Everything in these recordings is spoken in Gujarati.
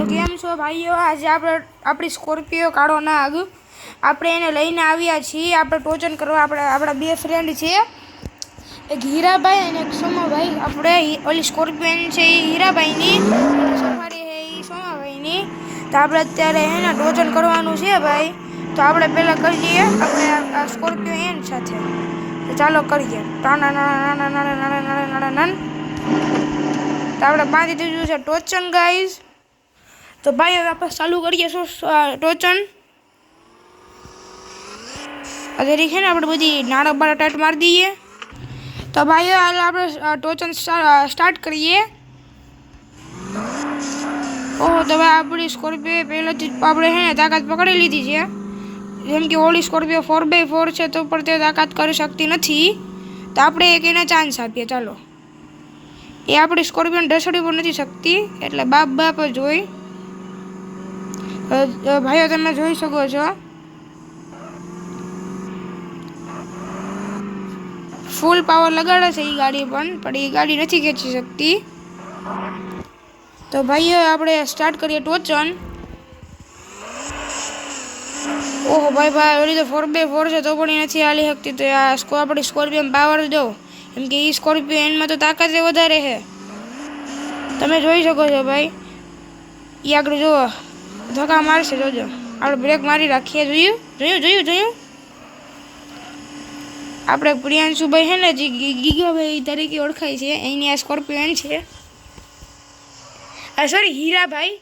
કેમ છો ભાઈઓ? આજે આપણી સ્કોર્પિયો કાળો નાગ આપણે એને લઈને આવ્યા છીએ આપણે ટોચન કરવા. આપણા બે ફ્રેન્ડ છે, એક હીરાભાઈ અને એક સોમાભાઈ. આપણે ઓલી સ્કોર્પિયો છે એ હીરાભાઈની, સફારી છે એ સોમાભાઈની. તો આપણે અત્યારે એને ટોચન કરવાનું છે ભાઈ. તો આપણે પહેલાં કરીએ આપણે આ સ્કોર્પિયો એન સાથે. તો ચાલો કરીએ. તો આપણે બાંધી દીધું છે ટોચન ગાઈઝ. તો ભાઈ હવે આપણે ચાલુ કરીએ ટોચન. અત્યારે છે ને આપણે બધી નાણાં બાળા ટાઈટ મારી દઈએ. તો ભાઈ હાલ આપણે ટોચન સ્ટાર્ટ કરીએ. ઓહો, તો ભાઈ આપણી સ્કોર્પિયો પહેલેથી જ આપણે છે ને તાકાત પકડી લીધી છે. જેમ કે ઓલી સ્કોર્પિયો 4x4 છે તો પણ તે તાકાત કરી શકતી નથી. તો આપણે એક એને ચાન્સ આપીએ. ચાલો, એ આપણી સ્કોર્પિયોને ઢસડી પણ નથી શકતી, એટલે બાપ જ હોય. ભાઈઓ તમે જોઈ શકો છો ફૂલ પાવર લગાડે છે એ ગાડી પણ એ ગાડી નથી ખેંચી શકતી. તો ભાઈઓ આપણે સ્ટાર્ટ કરીએ ટોચન. ઓહો ભાઈ ઓલી તો 4x4 છે તો પણ એ નથી હાલી શકતી. તો આ આપણી સ્કોર્પિયોને પાવર દો, કેમ કે એ સ્કોર્પિયો એનમાં તો તાકાત વધારે છે. તમે જોઈ શકો છો ભાઈ, એ આગળ જુઓ ધક્કા મારશે. જોજો, આપણે બ્રેક મારી રાખીએ. જોયું આપણે પ્રિયાંશુભાઈ છે ને જે ગીગાભાઈ તરીકે ઓળખાય છે, એની આ સ્કોર્પિયો એન છે. સોરી, હીરાભાઈ.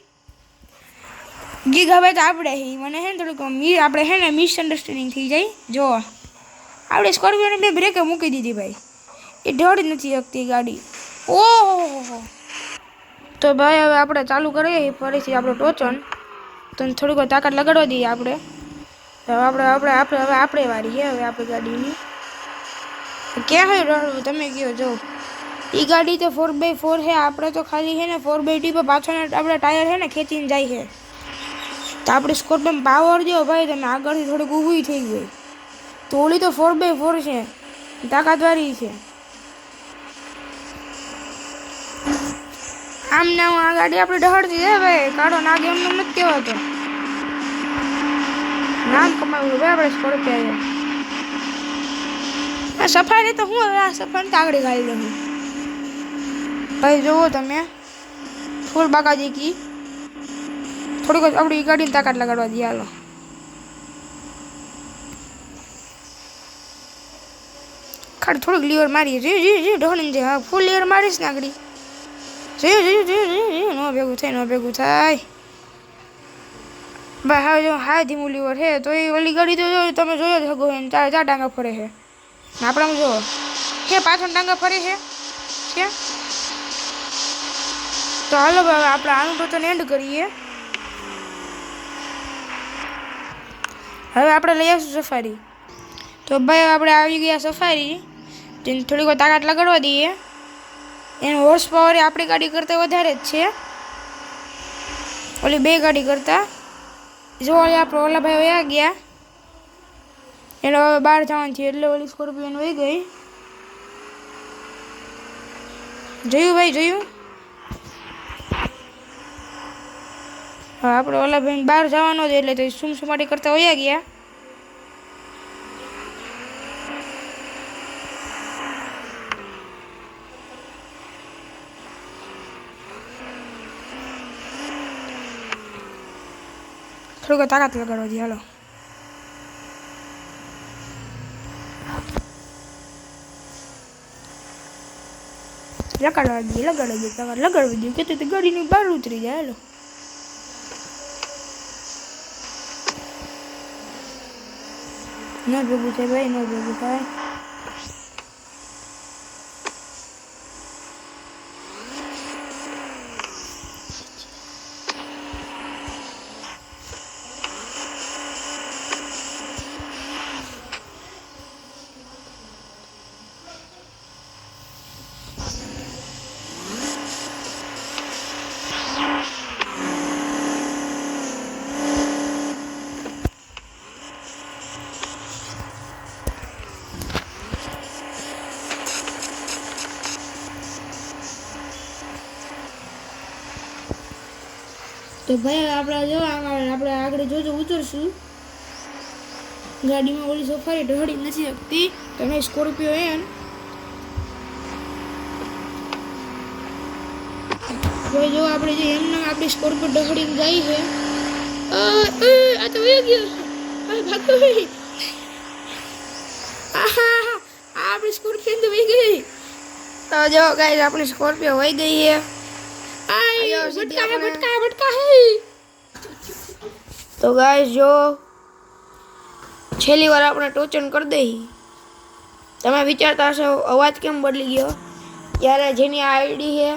ગીગાભાઈ તો આપણે મને છે ને થોડુંક આપણે છે ને મિસઅન્ડરસ્ટેન્ડિંગ થઈ જાય. જો આપણે સ્કોર્પિયોને બે બ્રેકે મૂકી દીધી ભાઈ, એ ઢળી નથી શકતી ગાડી. ઓહો, તો ભાઈ હવે આપણે ચાલુ કરીએ ફરીથી આપણું ટોચન. તો થોડીક તાકાત લગાડવા દઈએ આપણે. આપણે વારી છે હવે આપણી ગાડીની. ક્યાં હોય રડવું તમે કહો? જો એ ગાડી તો 4x4 છે, આપણે તો ખાલી છે ને 4x2 પર પાછળના આપણે ટાયર છે ને ખેંચીને જાય છે. તો આપણી સ્કોર્પિયો પાવર દો ભાઈ, તમે આગળથી થોડીક ઊભી થઈ ગઈ. તો ઓલી તો 4x4 છે, તાકાતવાળી છે. આમ ને આ ગાડી આપણે ડહડતી છે ભાઈ. કાળો નાગ એમને નથી કહેવાતો, નામ કમાવ્યું ભાઈ આપણે સ્કોર્પિયો. આ સફારી તો હું હવે આ સફારી તો આગળ ગાડી દઉં ભાઈ. જુઓ તમે ફૂલ બાકાજી કી. થોડીક આપણી ગાડીની તાકાત લગાડવા દઈએ. હાલો, ખાલી થોડુંક લીવર મારીએ. જોયું ઢોળીને છે. હા, ફૂલ લીવર મારીશ ને આગળ. જોયું ન ભેગું થાય ભાઈ. હવે જો હા ધીમું લીવર છે તો એ ઓલી ગાડી તો તમે જોયો જ શકો ને, ચાર ટાંગા ફરે છે. આપણે જો હે પાછળ ટાંગા ફરે છે. તો હાલો ભાઈ આપણે આનું ટોચન એન્ડ કરીએ. હવે આપણે લઈ આવીશું સફારી. તો ભાઈ આપણે આવી ગયા સફારી. તેને થોડીક તાકાત લગાડવા દઈએ. એનું હોર્સ પાવર આપણી ગાડી કરતાં વધારે જ છે, ઓલી બે ગાડી કરતાં. જો આપણે ઓલા ભાઈ વયા ગયા, એટલે હવે બહાર જવાનું થયું, એટલે ઓલી સ્કોર્પિયો વહી ગઈ. જોયું ભાઈ, જોયું? હા, આપણે ઓલા ભાઈ બહાર જવાનો જ, એટલે તો સુમસુમાટી કરતા વયા ગયા. થોડીક તાકાત લગાડવા દઈએ. હાલો, લગાડવા દઈએ તાકાત લગાડવી દઈએ. કે તો ગાડીની બહાર ઉતરી જાય. હાલો, ન ભેગું થાય ભાઈ, ન ભેગું થાય. તો ભાઈ આપણે જો આપણે આગળ જોજો ઉતરશું ગાડીમાં ઓલી સફારી ઢળી નથી શકતી તમે સ્કોર્પિયો એન ભાઈ જો આપણે જે એમને આપણી સ્કોર્પિયો ઢળીને જાય છે આ તો વહી ગયો ભાગો ભાઈ આપણી સ્કોર્પિયો તો વહી ગઈ તો જો ગાઈસ આપણી સ્કોર્પિયો વહી ગઈ છે ભટકા હે તો ગાઈસ જો છેલ્લી વાર આપણે ટોચન કરી દઈ તમે વિચારતા હશો અવાજ કેમ બદલી ગયો ત્યારે જેની આઈડી છે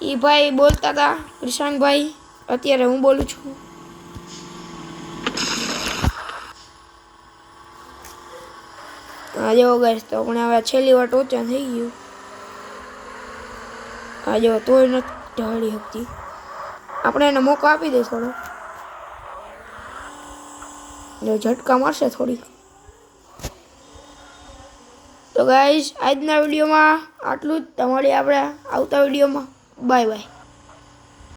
એ ભાઈ બોલતા હતા કૃષ્ણભાઈ અત્યારે હું બોલું છું જો ગાઈસ તો આપણે હવે છેલ્લી વાર ટોચન થઈ ગયું જો તોય નથી ઢળી શકતી આપણે એને મોકો આપી દઈએ થોડો જો ઝટકા મારશે થોડીક તો ગાઈસ આજના વિડીયોમાં આટલું જ તમારી આપણે આવતા વિડીયોમાં બાય બાય